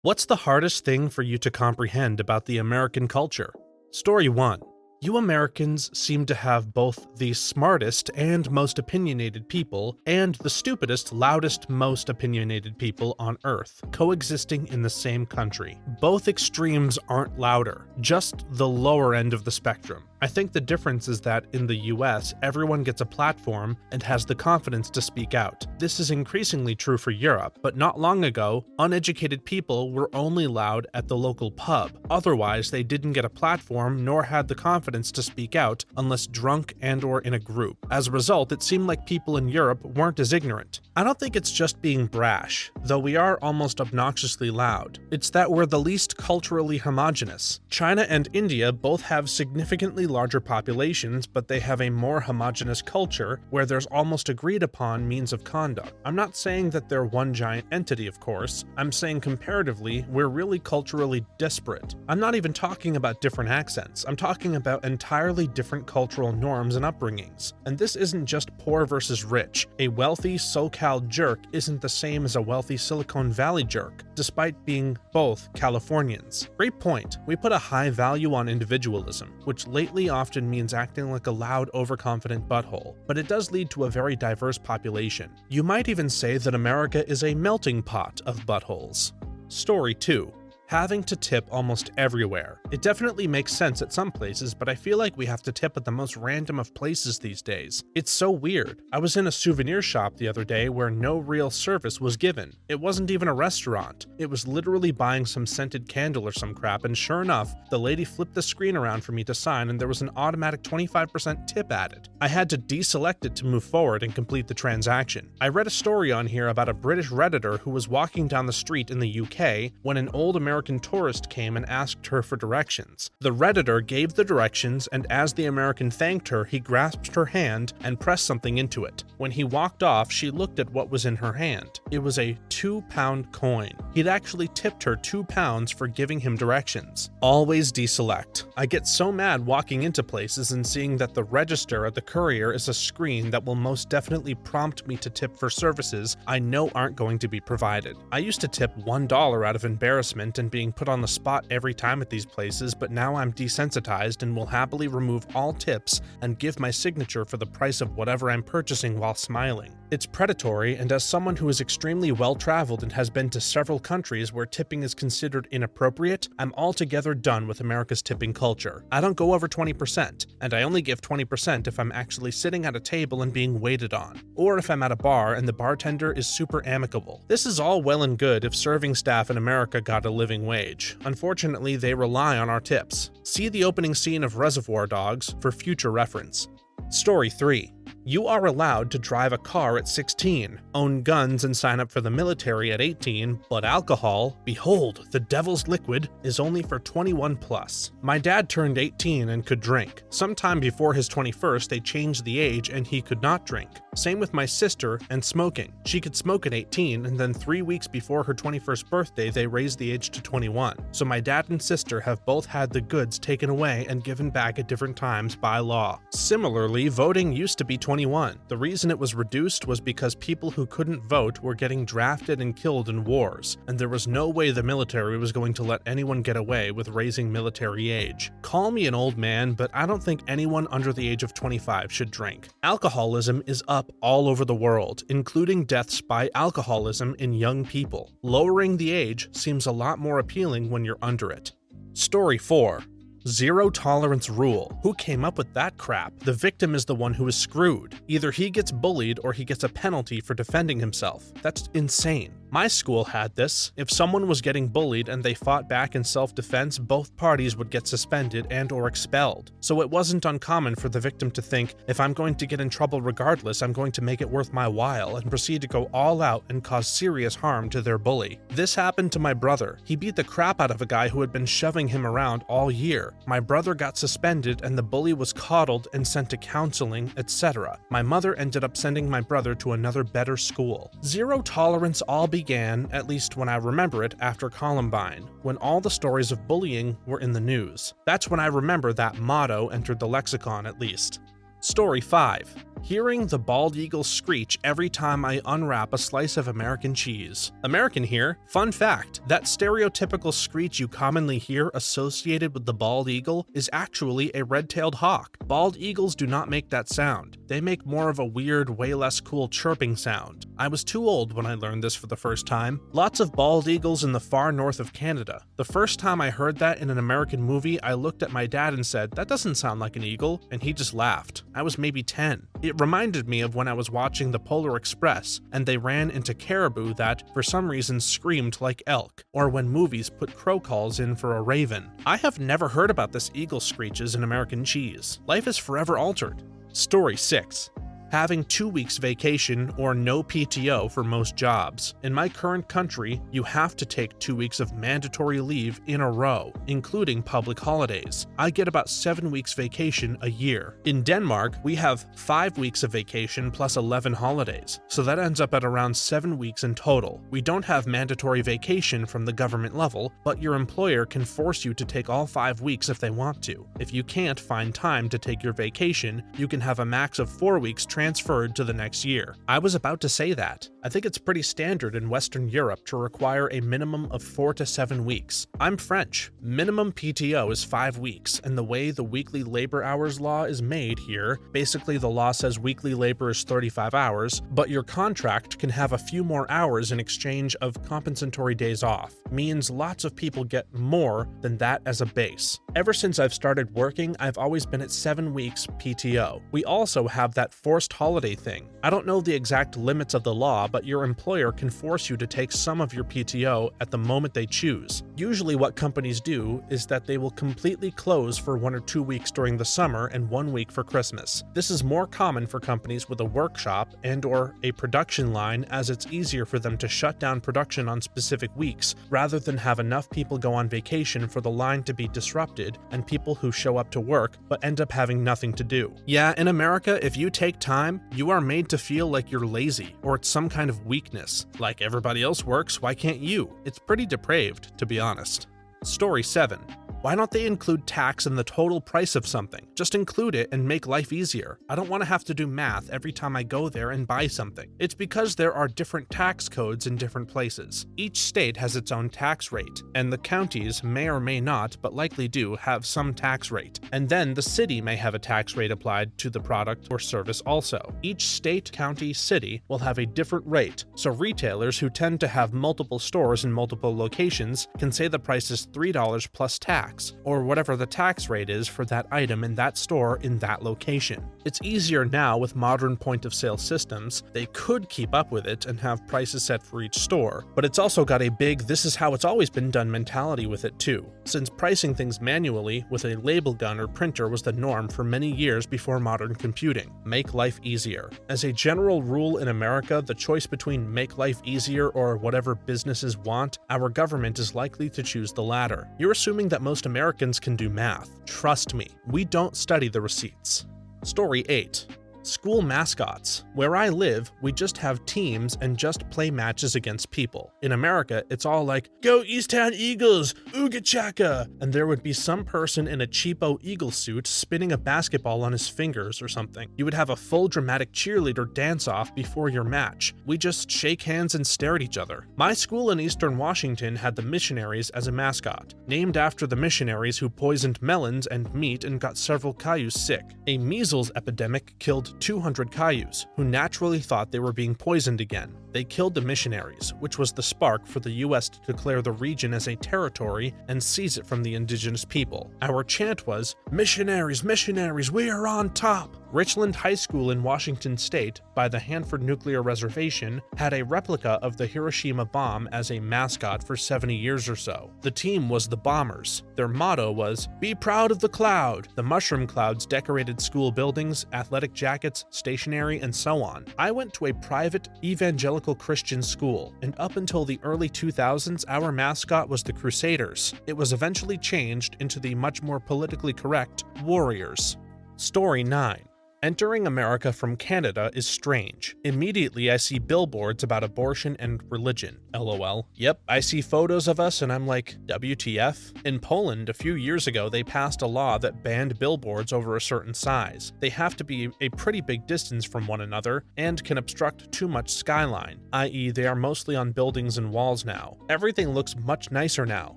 What's the hardest thing for you to comprehend about the American culture? Story 1. You Americans seem to have both the smartest and most opinionated people and the stupidest, loudest, most opinionated people on Earth coexisting in the same country. Both extremes aren't louder, just the lower end of the spectrum. I think the difference is that in the US, everyone gets a platform and has the confidence to speak out. This is increasingly true for Europe, but not long ago, uneducated people were only loud at the local pub. Otherwise, they didn't get a platform nor had the confidence to speak out unless drunk and/or in a group. As a result, it seemed like people in Europe weren't as ignorant. I don't think it's just being brash, though we are almost obnoxiously loud. It's that we're the least culturally homogenous. China and India both have significantly larger populations, but they have a more homogeneous culture where there's almost agreed upon means of conduct. I'm not saying that they're one giant entity, of course. I'm saying comparatively, we're really culturally disparate. I'm not even talking about different accents. I'm talking about entirely different cultural norms and upbringings. And this isn't just poor versus rich. A wealthy SoCal jerk isn't the same as a wealthy Silicon Valley jerk, despite being both Californians. Great point. We put a high value on individualism, which lately often means acting like a loud, overconfident butthole, but it does lead to a very diverse population. You might even say that America is a melting pot of buttholes. Story 2. Having to tip almost everywhere. It definitely makes sense at some places, but I feel like we have to tip at the most random of places these days. It's so weird. I was in a souvenir shop the other day where no real service was given. It wasn't even a restaurant. It was literally buying some scented candle or some crap, and sure enough, the lady flipped the screen around for me to sign and there was an automatic 25% tip added. I had to deselect it to move forward and complete the transaction. I read a story on here about a British Redditor who was walking down the street in the UK when an old American tourist came and asked her for directions. The Redditor gave the directions, and as the American thanked her, he grasped her hand and pressed something into it. When he walked off, she looked at what was in her hand. It was a £2 coin. He'd actually tipped her £2 for giving him directions. Always deselect. I get so mad walking into places and seeing that the register at the courier is a screen that will most definitely prompt me to tip for services I know aren't going to be provided. I used to tip $1 out of embarrassment and being put on the spot every time at these places, but now I'm desensitized and will happily remove all tips and give my signature for the price of whatever I'm purchasing while smiling. It's predatory, and as someone who is extremely well-traveled and has been to several countries where tipping is considered inappropriate, I'm altogether done with America's tipping culture. I don't go over 20%, and I only give 20% if I'm actually sitting at a table and being waited on, or if I'm at a bar and the bartender is super amicable. This is all well and good if serving staff in America got a living wage. Unfortunately, they rely on our tips. See the opening scene of Reservoir Dogs for future reference. Story 3. You are allowed to drive a car at 16, own guns and sign up for the military at 18, but alcohol, behold, the devil's liquid, is only for 21 plus. My dad turned 18 and could drink. Sometime before his 21st, they changed the age and he could not drink. Same with my sister and smoking. She could smoke at 18, and then 3 weeks before her 21st birthday, they raised the age to 21. So my dad and sister have both had the goods taken away and given back at different times by law. Similarly, voting used to be 21. The reason it was reduced was because people who couldn't vote were getting drafted and killed in wars, and there was no way the military was going to let anyone get away with raising military age. Call me an old man, but I don't think anyone under the age of 25 should drink. Alcoholism is up all over the world, including deaths by alcoholism in young people. Lowering the age seems a lot more appealing when you're under it. Story 4. Zero tolerance rule. Who came up with that crap? The victim is the one who is screwed. Either he gets bullied or he gets a penalty for defending himself. That's insane. My school had this. If someone was getting bullied and they fought back in self-defense, both parties would get suspended and/or expelled. So it wasn't uncommon for the victim to think, if I'm going to get in trouble regardless, I'm going to make it worth my while, and proceed to go all out and cause serious harm to their bully. This happened to my brother. He beat the crap out of a guy who had been shoving him around all year. My brother got suspended and the bully was coddled and sent to counseling, etc. My mother ended up sending my brother to another better school. Zero tolerance all began, at least when I remember it, after Columbine, when all the stories of bullying were in the news. That's when I remember that motto entered the lexicon, at least. Story 5. Hearing the bald eagle screech every time I unwrap a slice of American cheese. American here? Fun fact, that stereotypical screech you commonly hear associated with the bald eagle is actually a red-tailed hawk. Bald eagles do not make that sound. They make more of a weird, way less cool chirping sound. I was too old when I learned this for the first time. Lots of bald eagles in the far north of Canada. The first time I heard that in an American movie, I looked at my dad and said, "That doesn't sound like an eagle," and he just laughed. I was maybe 10. It reminded me of when I was watching the Polar Express and they ran into caribou that, for some reason, screamed like elk, or when movies put crow calls in for a raven. I have never heard about this eagle screeches in American cheese. Life is forever altered. Story 6. Having 2 weeks vacation or no PTO for most jobs. In my current country, you have to take 2 weeks of mandatory leave in a row, including public holidays. I get about 7 weeks vacation a year. In Denmark, we have 5 weeks of vacation plus 11 holidays, so that ends up at around 7 weeks in total. We don't have mandatory vacation from the government level, but your employer can force you to take all 5 weeks if they want to. If you can't find time to take your vacation, you can have a max of 4 weeks transferred to the next year. I was about to say that. I think it's pretty standard in Western Europe to require a minimum of 4 to 7 weeks. I'm French. Minimum PTO is 5 weeks, and the way the weekly labor hours law is made here, basically the law says weekly labor is 35 hours, but your contract can have a few more hours in exchange of compensatory days off. Means lots of people get more than that as a base. Ever since I've started working, I've always been at 7 weeks PTO. We also have that forced holiday thing. I don't know the exact limits of the law, but your employer can force you to take some of your PTO at the moment they choose. Usually what companies do is that they will completely close for 1 or 2 weeks during the summer and 1 week for Christmas. This is more common for companies with a workshop and/or a production line, as it's easier for them to shut down production on specific weeks rather than have enough people go on vacation for the line to be disrupted and people who show up to work but end up having nothing to do. Yeah, in America, if you take time, you are made to feel like you're lazy or it's some kind of weakness. Like everybody else works, why can't you? It's pretty depraved, to be honest. Story 7. Why don't they include tax in the total price of something? Just include it and make life easier. I don't want to have to do math every time I go there and buy something. It's because there are different tax codes in different places. Each state has its own tax rate, and the counties may or may not, but likely do, have some tax rate. And then the city may have a tax rate applied to the product or service also. Each state, county, city will have a different rate, so retailers who tend to have multiple stores in multiple locations can say the price is $3 plus tax, or whatever the tax rate is for that item in that store in that location. It's easier now with modern point-of-sale systems. They could keep up with it and have prices set for each store, but it's also got a big "this is how it's always been done" mentality with it too, since pricing things manually with a label gun or printer was the norm for many years before modern computing. Make life easier. As a general rule in America, the choice between make life easier or whatever businesses want, our government is likely to choose the latter. You're assuming that most Americans can do math. Trust me, we don't study the receipts. Story 8. School mascots. Where I live, we just have teams and just play matches against people. In America, it's all like, "Go Easttown Eagles, Ooga Chaka," and there would be some person in a cheapo eagle suit spinning a basketball on his fingers or something. You would have a full dramatic cheerleader dance-off before your match. We just shake hands and stare at each other. My school in Eastern Washington had the missionaries as a mascot, named after the missionaries who poisoned melons and meat and got several Cayuse sick. A measles epidemic killed 200 Cayuse, who naturally thought they were being poisoned again. They killed the missionaries, which was the spark for the US to declare the region as a territory and seize it from the indigenous people. Our chant was, "Missionaries, missionaries, we are on top!" Richland High School in Washington State, by the Hanford Nuclear Reservation, had a replica of the Hiroshima bomb as a mascot for 70 years or so. The team was the Bombers. Their motto was, "Be proud of the cloud." The mushroom clouds decorated school buildings, athletic jackets, stationery, and so on. I went to a private evangelical Christian school, and up until the early 2000s, our mascot was the Crusaders. It was eventually changed into the much more politically correct Warriors. Story 9. Entering America from Canada is strange. Immediately, I see billboards about abortion and religion. LOL. Yep, I see photos of us and I'm like, WTF? In Poland, a few years ago, they passed a law that banned billboards over a certain size. They have to be a pretty big distance from one another and can obstruct too much skyline, i.e. they are mostly on buildings and walls now. Everything looks much nicer now,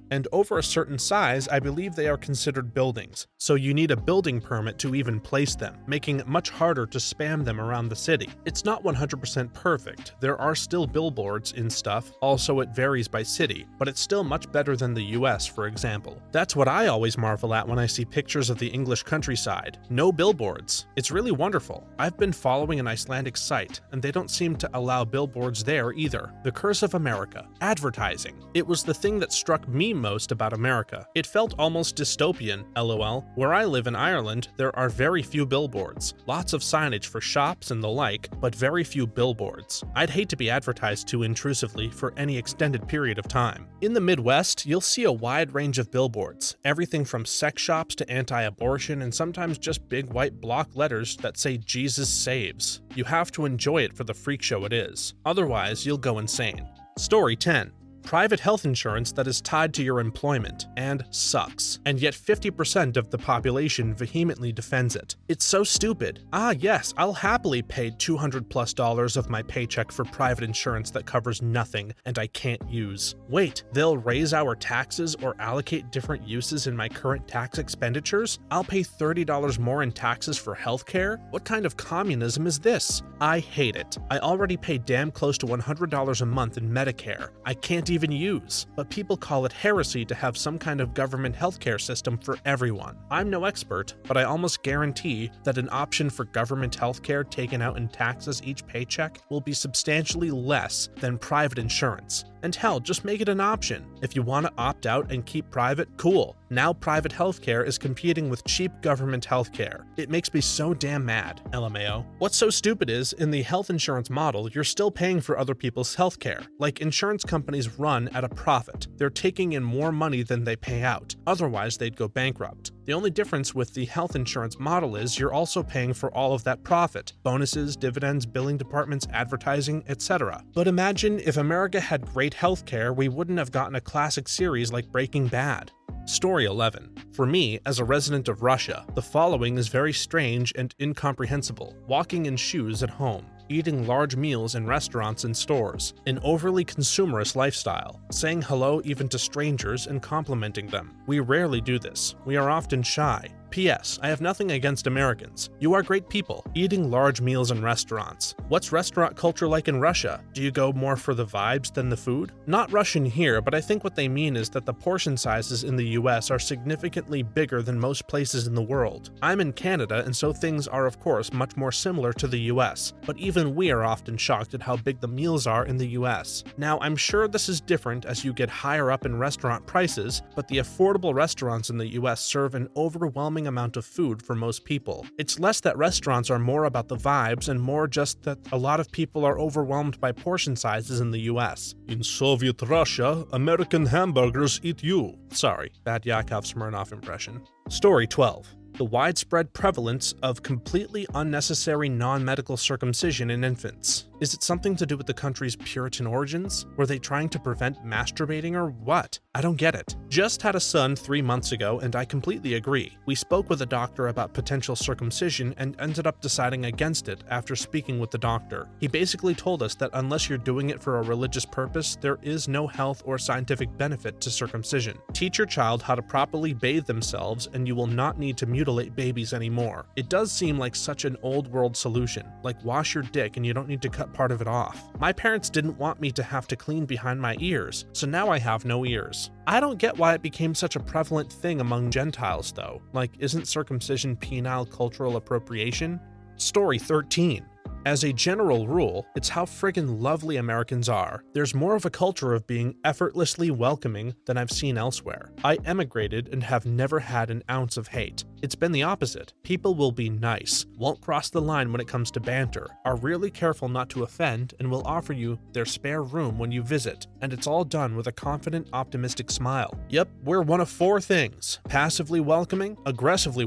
and over a certain size, I believe they are considered buildings, so you need a building permit to even place them, making it much harder to spam them around the city. It's not 100% perfect, there are still billboards in stuff, also it varies by city, but it's still much better than the US, for example. That's what I always marvel at when I see pictures of the English countryside. No billboards. It's really wonderful. I've been following an Icelandic site, and they don't seem to allow billboards there either. The curse of America. Advertising. It was the thing that struck me most about America. It felt almost dystopian, LOL. Where I live in Ireland, there are very few billboards. Lots of signage for shops and the like, but very few billboards. I'd hate to be advertised to intrusively for any extended period of time. In the Midwest, you'll see a wide range of billboards, everything from sex shops to anti-abortion and sometimes just big white block letters that say Jesus saves. You have to enjoy it for the freak show it is. Otherwise, you'll go insane. Story 10. Private health insurance that is tied to your employment, and sucks. And yet 50% of the population vehemently defends it. It's so stupid. Ah yes, I'll happily pay $200+ of my paycheck for private insurance that covers nothing and I can't use. Wait, they'll raise our taxes or allocate different uses in my current tax expenditures? I'll pay $30 more in taxes for healthcare? What kind of communism is this? I hate it. I already pay damn close to $100 a month in Medicare. I can't even use, but people call it heresy to have some kind of government healthcare system for everyone. I'm no expert, but I almost guarantee that an option for government healthcare taken out in taxes each paycheck will be substantially less than private insurance. And hell, just make it an option. If you want to opt out and keep private, cool. Now private healthcare is competing with cheap government healthcare. It makes me so damn mad, LMAO. What's so stupid is, in the health insurance model, you're still paying for other people's healthcare. Like insurance companies run at a profit. They're taking in more money than they pay out. Otherwise, they'd go bankrupt. The only difference with the health insurance model is you're also paying for all of that profit. Bonuses, dividends, billing departments, advertising, etc. But imagine if America had great healthcare, we wouldn't have gotten a classic series like Breaking Bad. Story 11. For me, as a resident of Russia, the following is very strange and incomprehensible. Walking in shoes at home. Eating large meals in restaurants and stores, an overly consumerist lifestyle, saying hello even to strangers and complimenting them. We rarely do this. We are often shy. P.S. I have nothing against Americans. You are great people. Eating large meals in restaurants. What's restaurant culture like in Russia? Do you go more for the vibes than the food? Not Russian here, but I think what they mean is that the portion sizes in the US are significantly bigger than most places in the world. I'm in Canada, and so things are of course much more similar to the US, but even we are often shocked at how big the meals are in the US. Now, I'm sure this is different as you get higher up in restaurant prices, but the affordable restaurants in the US serve an overwhelming amount of food for most people. It's less that restaurants are more about the vibes and more just that a lot of people are overwhelmed by portion sizes in the US. In Soviet Russia, American hamburgers eat you. Sorry, bad Yakov Smirnoff impression. Story 12. The widespread prevalence of completely unnecessary non-medical circumcision in infants. Is it something to do with the country's Puritan origins? Were they trying to prevent masturbating or what? I don't get it. Just had a son 3 months ago and I completely agree. We spoke with a doctor about potential circumcision and ended up deciding against it after speaking with the doctor. He basically told us that unless you're doing it for a religious purpose, there is no health or scientific benefit to circumcision. Teach your child how to properly bathe themselves and you will not need to mutilate babies anymore. It does seem like such an old world solution, like wash your dick and you don't need to cut part of it off. My parents didn't want me to have to clean behind my ears, so now I have no ears. I don't get why it became such a prevalent thing among Gentiles though. Like, isn't circumcision penile cultural appropriation? Story 13. As a general rule, it's how friggin' lovely Americans are. There's more of a culture of being effortlessly welcoming than I've seen elsewhere. I emigrated and have never had an ounce of hate. It's been the opposite. People will be nice, won't cross the line when it comes to banter, are really careful not to offend, and will offer you their spare room when you visit, and it's all done with a confident, optimistic smile. Yep, we're one of four things: passively welcoming, aggressively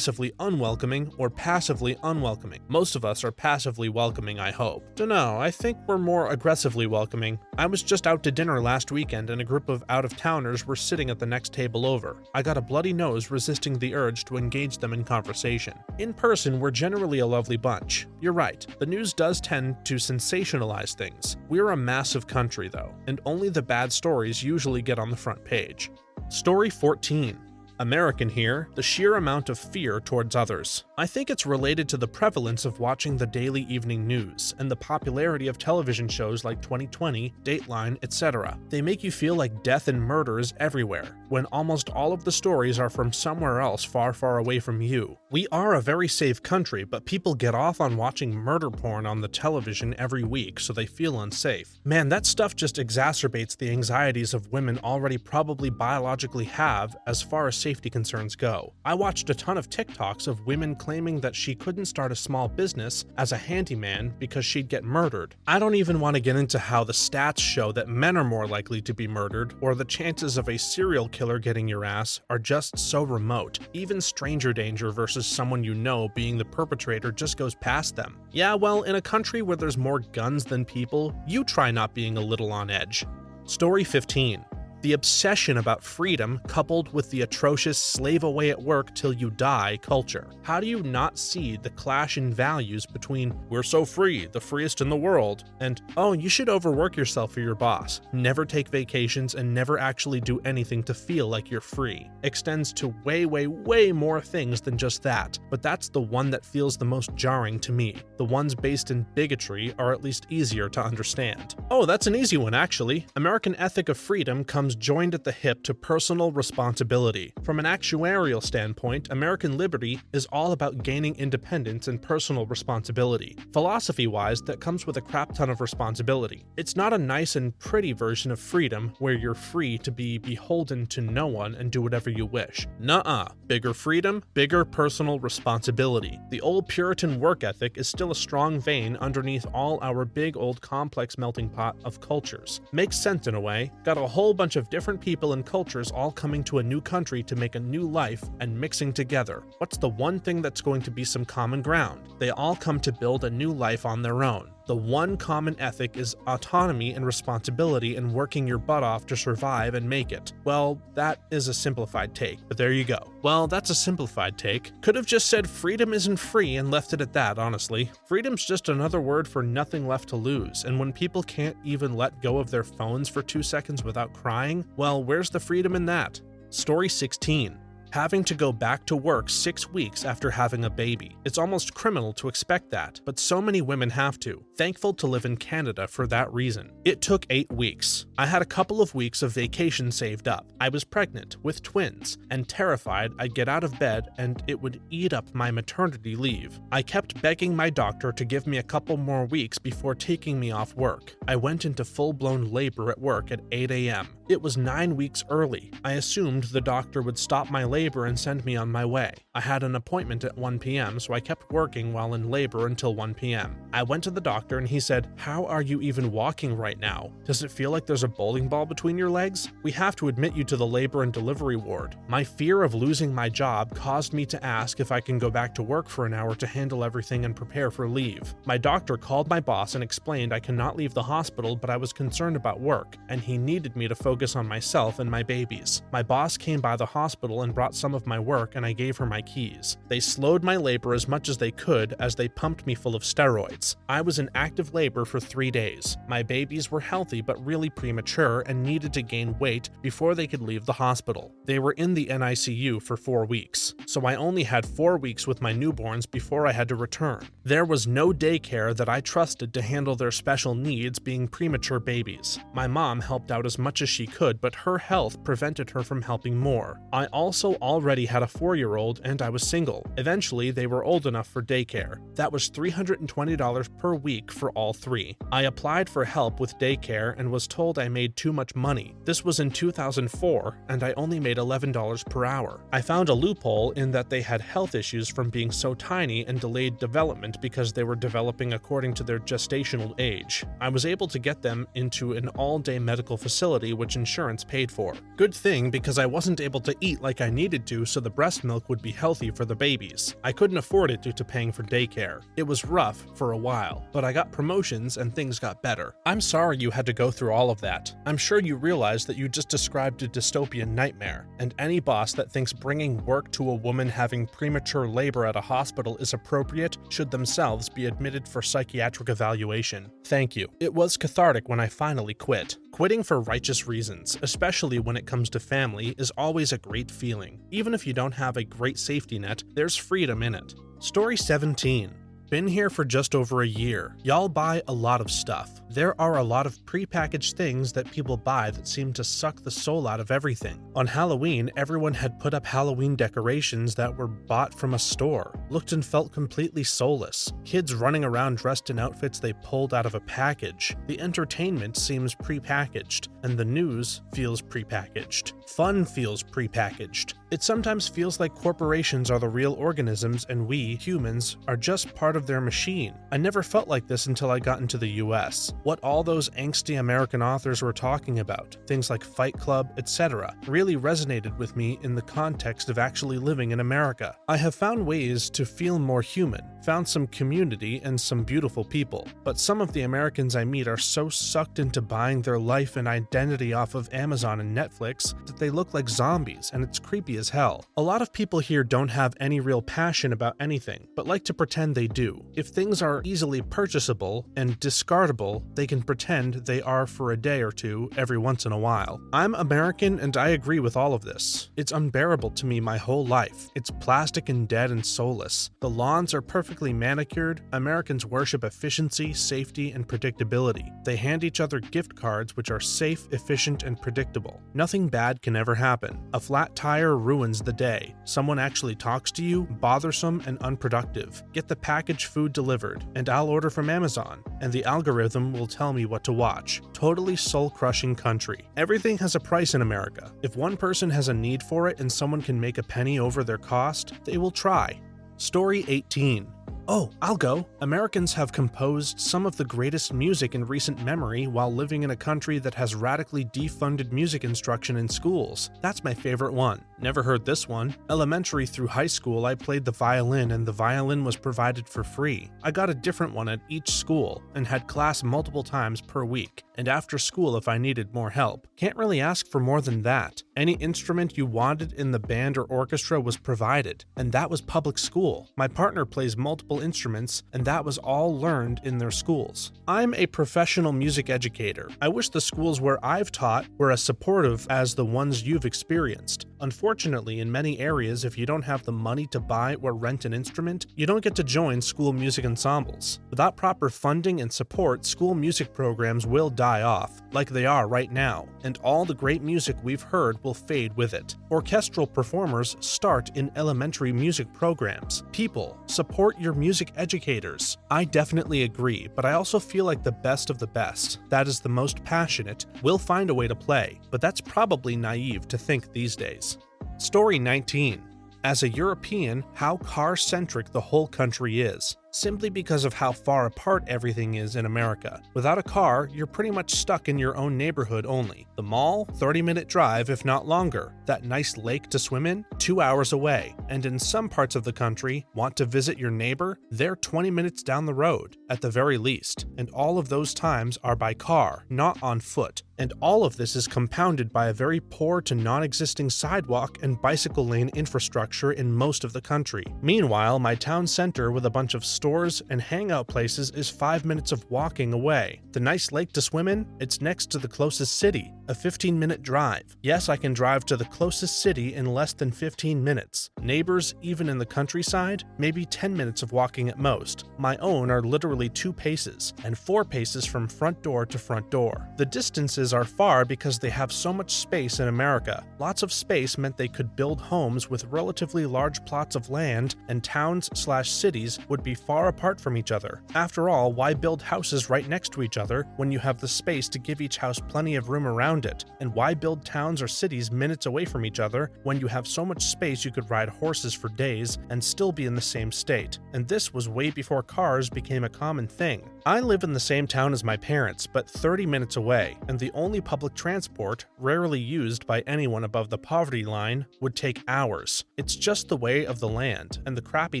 unwelcoming, or passively unwelcoming. Most of us are passively welcoming, I hope. Dunno, I think we're more aggressively welcoming. I was just out to dinner last weekend and a group of out-of-towners were sitting at the next table over. I got a bloody nose resisting the urge to engage them in conversation. In person, we're generally a lovely bunch. You're right, the news does tend to sensationalize things. We're a massive country though, and only the bad stories usually get on the front page. Story 14. American here, the sheer amount of fear towards others. I think it's related to the prevalence of watching the daily evening news and the popularity of television shows like 2020, Dateline, etc. They make you feel like death and murder is everywhere, when almost all of the stories are from somewhere else far, far away from you. We are a very safe country, but people get off on watching murder porn on the television every week, so they feel unsafe. Man, that stuff just exacerbates the anxieties of women already probably biologically have as far as safety concerns go. I watched a ton of TikToks of women claiming that she couldn't start a small business as a handyman because she'd get murdered. I don't even want to get into how the stats show that men are more likely to be murdered, or the chances of a serial killer getting your ass are just so remote. Even stranger danger versus someone you know being the perpetrator just goes past them. Yeah, well, in a country where there's more guns than people, you try not being a little on edge. Story 15. The obsession about freedom coupled with the atrocious slave away at work till you die culture. How do you not see the clash in values between "we're so free, the freest in the world," and "oh, you should overwork yourself for your boss, never take vacations, and never actually do anything to feel like you're free"? Extends to way more things than just that, but that's the one that feels the most jarring to me. The ones based in bigotry are at least easier to understand. Oh, that's an easy one actually. American ethic of freedom comes joined at the hip to personal responsibility. From an actuarial standpoint, American liberty is all about gaining independence and personal responsibility. Philosophy-wise, that comes with a crap ton of responsibility. It's not a nice and pretty version of freedom where you're free to be beholden to no one and do whatever you wish. Nuh-uh. Bigger freedom, bigger personal responsibility. The old Puritan work ethic is still a strong vein underneath all our big old complex melting pot of cultures. Makes sense in a way. Got a whole bunch of different people and cultures all coming to a new country to make a new life and mixing together. What's the one thing that's going to be some common ground? They all come to build a new life on their own. The one common ethic is autonomy and responsibility and working your butt off to survive and make it. Well, that is a simplified take, but there you go. Well, that's a simplified take. Could have just said freedom isn't free and left it at that, honestly. Freedom's just another word for nothing left to lose, and when people can't even let go of their phones for 2 seconds without crying, well, where's the freedom in that? Story 16. Having to go back to work 6 weeks after having a baby. It's almost criminal to expect that, but so many women have to. Thankful to live in Canada for that reason. It took 8 weeks. I had a couple of weeks of vacation saved up. I was pregnant with twins and terrified I'd get out of bed and it would eat up my maternity leave. I kept begging my doctor to give me a couple more weeks before taking me off work. I went into full-blown labor at work at 8 a.m. It was 9 weeks early. I assumed the doctor would stop my labor and send me on my way. I had an appointment at 1 p.m., so I kept working while in labor until 1 p.m. I went to the doctor and he said, "How are you even walking right now? Does it feel like there's a bowling ball between your legs? We have to admit you to the labor and delivery ward." My fear of losing my job caused me to ask if I can go back to work for an hour to handle everything and prepare for leave. My doctor called my boss and explained I cannot leave the hospital, but I was concerned about work, and he needed me to focus on myself and my babies. My boss came by the hospital and brought some of my work, and I gave her my keys. They slowed my labor as much as they could as they pumped me full of steroids. I was in active labor for 3 days. My babies were healthy but really premature and needed to gain weight before they could leave the hospital. They were in the NICU for 4 weeks, so I only had 4 weeks with my newborns before I had to return. There was no daycare that I trusted to handle their special needs being premature babies. My mom helped out as much as she could, but her health prevented her from helping more. I also already had a 4-year-old and I was single. Eventually, they were old enough for daycare. That was $320 per week for all 3. I applied for help with daycare and was told I made too much money. This was in 2004, and I only made $11 per hour. I found a loophole in that they had health issues from being so tiny and delayed development because they were developing according to their gestational age. I was able to get them into an all-day medical facility which insurance paid for. Good thing, because I wasn't able to eat like I needed to, so the breast milk would be healthy for the babies. I couldn't afford it due to paying for daycare. It was rough for a while, but I got promotions and things got better. I'm sorry you had to go through all of that. I'm sure you realize that you just described a dystopian nightmare, and any boss that thinks bringing work to a woman having premature labor at a hospital is appropriate should themselves be admitted for psychiatric evaluation. Thank you. It was cathartic when I finally quit. Quitting for righteous reasons, especially when it comes to family, is always a great feeling. Even if you don't have a great safety net, there's freedom in it. Story 17. Been here for just over a year. Y'all buy a lot of stuff. There are a lot of prepackaged things that people buy that seem to suck the soul out of everything. On Halloween, everyone had put up Halloween decorations that were bought from a store. Looked and felt completely soulless. Kids running around dressed in outfits they pulled out of a package. The entertainment seems prepackaged, and the news feels prepackaged. Fun feels prepackaged. It sometimes feels like corporations are the real organisms and we, humans, are just part of their machine. I never felt like this until I got into the US. What all those angsty American authors were talking about, things like Fight Club, etc., really resonated with me in the context of actually living in America. I have found ways to feel more human, found some community and some beautiful people, but some of the Americans I meet are so sucked into buying their life and identity off of Amazon and Netflix that they look like zombies, and it's creepy as hell. A lot of people here don't have any real passion about anything, but like to pretend they do. If things are easily purchasable and discardable, they can pretend they are for a day or two every once in a while. I'm American and I agree with all of this. It's unbearable to me my whole life. It's plastic and dead and soulless. The lawns are perfectly manicured. Americans worship efficiency, safety, and predictability. They hand each other gift cards which are safe, efficient, and predictable. Nothing bad can ever happen. A flat tire ruins the day. Someone actually talks to you, bothersome and unproductive. Get the packaged food delivered, and I'll order from Amazon, and the algorithm will tell me what to watch. Totally soul-crushing country. Everything has a price in America. If one person has a need for it and someone can make a penny over their cost, they will try. Story 18. Oh, I'll go. Americans have composed some of the greatest music in recent memory while living in a country that has radically defunded music instruction in schools. That's my favorite one. Never heard this one. Elementary through high school, I played the violin and the violin was provided for free. I got a different one at each school and had class multiple times per week, and after school if I needed more help. Can't really ask for more than that. Any instrument you wanted in the band or orchestra was provided, and that was public school. My partner plays multiple instruments, and that was all learned in their schools. I'm a professional music educator. I wish the schools where I've taught were as supportive as the ones you've experienced. Unfortunately, in many areas, if you don't have the money to buy or rent an instrument, you don't get to join school music ensembles. Without proper funding and support, school music programs will die off, like they are right now, and all the great music we've heard will fade with it. Orchestral performers start in elementary music programs. People, support your music educators. I definitely agree, but I also feel like the best of the best, that is the most passionate, will find a way to play, but that's probably naive to think these days. Story 19. As a European, how car-centric the whole country is. Simply because of how far apart everything is in America. Without a car, you're pretty much stuck in your own neighborhood only. The mall, 30-minute drive if not longer. That nice lake to swim in, 2 hours away. And in some parts of the country, want to visit your neighbor? They're 20 minutes down the road, at the very least. And all of those times are by car, not on foot. And all of this is compounded by a very poor to non-existing sidewalk and bicycle lane infrastructure in most of the country. Meanwhile, my town center with a bunch of stores and hangout places is 5 minutes of walking away. The nice lake to swim in? It's next to the closest city, a 15-minute drive. Yes, I can drive to the closest city in less than 15 minutes. Neighbors, even in the countryside, maybe 10 minutes of walking at most. My own are literally 2 paces, and 4 paces from front door to front door. The distances places are far because they have so much space in America. Lots of space meant they could build homes with relatively large plots of land, and towns/cities would be far apart from each other. After all, why build houses right next to each other when you have the space to give each house plenty of room around it? And why build towns or cities minutes away from each other when you have so much space you could ride horses for days and still be in the same state? And this was way before cars became a common thing. I live in the same town as my parents, but 30 minutes away, and the only public transport, rarely used by anyone above the poverty line, would take hours. It's just the way of the land and the crappy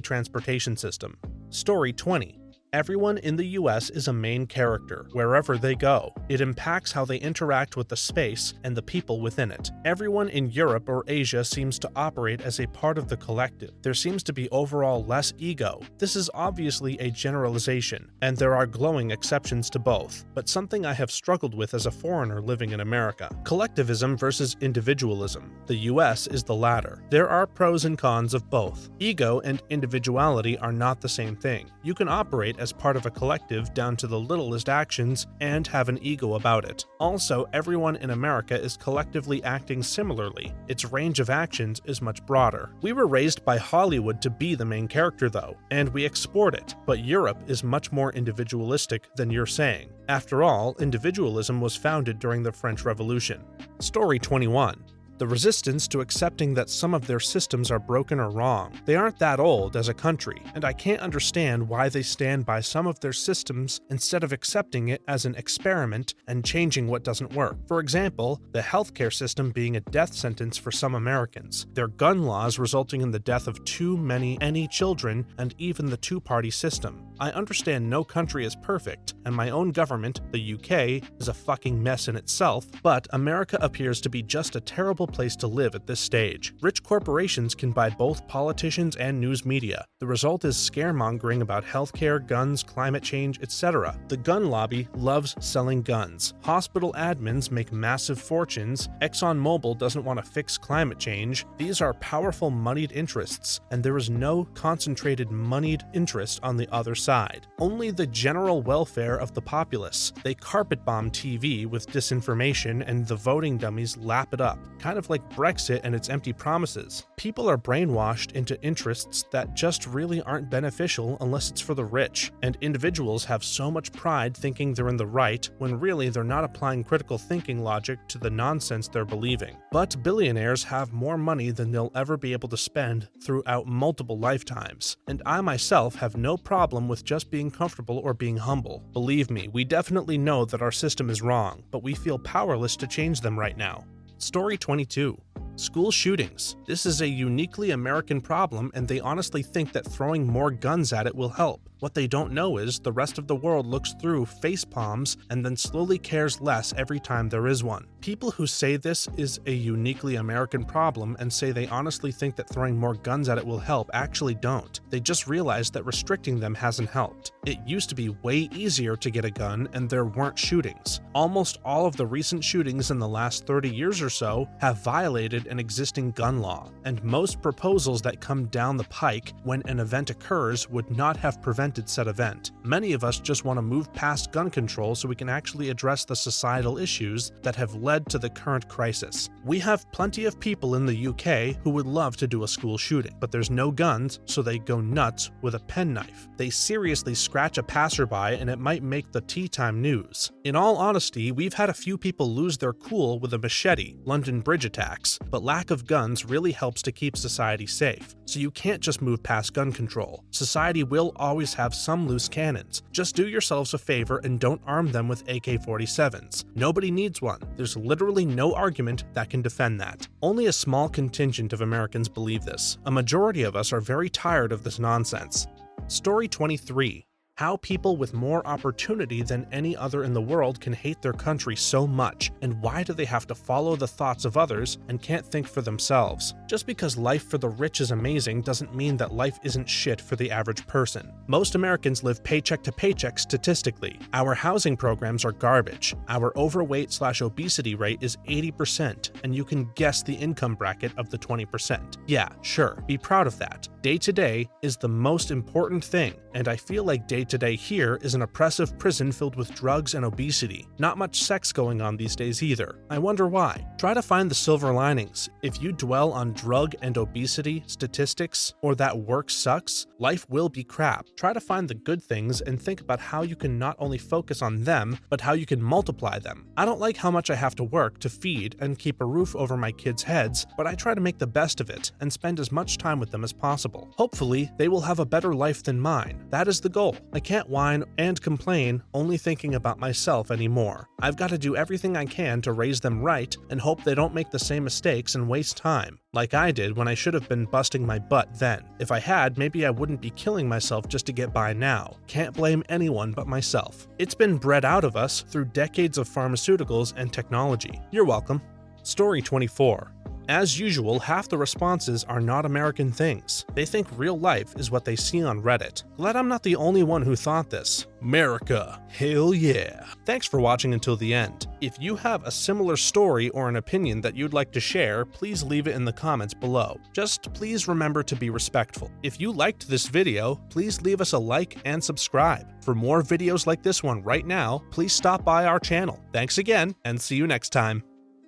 transportation system. Story 20. Everyone in the US is a main character, wherever they go. It impacts how they interact with the space and the people within it. Everyone in Europe or Asia seems to operate as a part of the collective. There seems to be overall less ego. This is obviously a generalization, and there are glowing exceptions to both, but something I have struggled with as a foreigner living in America. Collectivism versus individualism. The US is the latter. There are pros and cons of both. Ego and individuality are not the same thing. You can operate as part of a collective down to the littlest actions and have an ego about it. Also, everyone in America is collectively acting similarly. Its range of actions is much broader. We were raised by Hollywood to be the main character though, and we export it, but Europe is much more individualistic than you're saying. After all, individualism was founded during the French Revolution. Story 21. The resistance to accepting that some of their systems are broken or wrong. They aren't that old as a country, and I can't understand why they stand by some of their systems instead of accepting it as an experiment and changing what doesn't work. For example, the healthcare system being a death sentence for some Americans, their gun laws resulting in the death of too many children, and even the two-party system. I understand no country is perfect, and my own government, the UK, is a fucking mess in itself, but America appears to be just a terrible place to live at this stage. Rich corporations can buy both politicians and news media. The result is scaremongering about healthcare, guns, climate change, etc. The gun lobby loves selling guns. Hospital admins make massive fortunes. ExxonMobil doesn't want to fix climate change. These are powerful moneyed interests, and there is no concentrated moneyed interest on the other side. Only the general welfare of the populace. They carpet bomb TV with disinformation, and the voting dummies lap it up. Kind of like Brexit and its empty promises. People are brainwashed into interests that just really aren't beneficial unless it's for the rich, and individuals have so much pride thinking they're in the right when really they're not applying critical thinking logic to the nonsense they're believing. But billionaires have more money than they'll ever be able to spend throughout multiple lifetimes, and I myself have no problem with just being comfortable or being humble. Believe me, we definitely know that our system is wrong, but we feel powerless to change them right now. Story 22. School shootings. This is a uniquely American problem, and they honestly think that throwing more guns at it will help. What they don't know is the rest of the world looks through face palms and then slowly cares less every time there is one. People who say this is a uniquely American problem and say they honestly think that throwing more guns at it will help actually don't. They just realize that restricting them hasn't helped. It used to be way easier to get a gun and there weren't shootings. Almost all of the recent shootings in the last 30 years or so have violated an existing gun law, and most proposals that come down the pike when an event occurs would not have prevented said event. Many of us just want to move past gun control so we can actually address the societal issues that have led to the current crisis. We have plenty of people in the UK who would love to do a school shooting, but there's no guns, so they go nuts with a penknife. They seriously scratch a passerby and it might make the tea time news. In all honesty, we've had a few people lose their cool with a machete, London Bridge attacks, but lack of guns really helps to keep society safe. So you can't just move past gun control. Society will always have some loose cannons. Just do yourselves a favor and don't arm them with AK-47s. Nobody needs one. There's literally no argument that can defend that. Only a small contingent of Americans believe this. A majority of us are very tired of this nonsense. Story 23. How people with more opportunity than any other in the world can hate their country so much, and why do they have to follow the thoughts of others and can't think for themselves? Just because life for the rich is amazing doesn't mean that life isn't shit for the average person. Most Americans live paycheck to paycheck statistically. Our housing programs are garbage. Our overweight/obesity rate is 80%, and you can guess the income bracket of the 20%. Yeah, sure, be proud of that. Day to day is the most important thing, and I feel like day today here is an oppressive prison filled with drugs and obesity. Not much sex going on these days either. I wonder why. Try to find the silver linings. If you dwell on drug and obesity statistics, or that work sucks, life will be crap. Try to find the good things and think about how you can not only focus on them, but how you can multiply them. I don't like how much I have to work to feed and keep a roof over my kids' heads, but I try to make the best of it and spend as much time with them as possible. Hopefully, they will have a better life than mine. That is the goal. I can't whine and complain only thinking about myself anymore. I've got to do everything I can to raise them right and hope they don't make the same mistakes and waste time, like I did when I should have been busting my butt then. If I had, maybe I wouldn't be killing myself just to get by now. Can't blame anyone but myself. It's been bred out of us through decades of pharmaceuticals and technology. You're welcome. Story 24. As usual, half the responses are not American things. They think real life is what they see on Reddit. Glad I'm not the only one who thought this. America. Hell yeah. Thanks for watching until the end. If you have a similar story or an opinion that you'd like to share, please leave it in the comments below. Just please remember to be respectful. If you liked this video, please leave us a like and subscribe. For more videos like this one right now, please stop by our channel. Thanks again, and see you next time.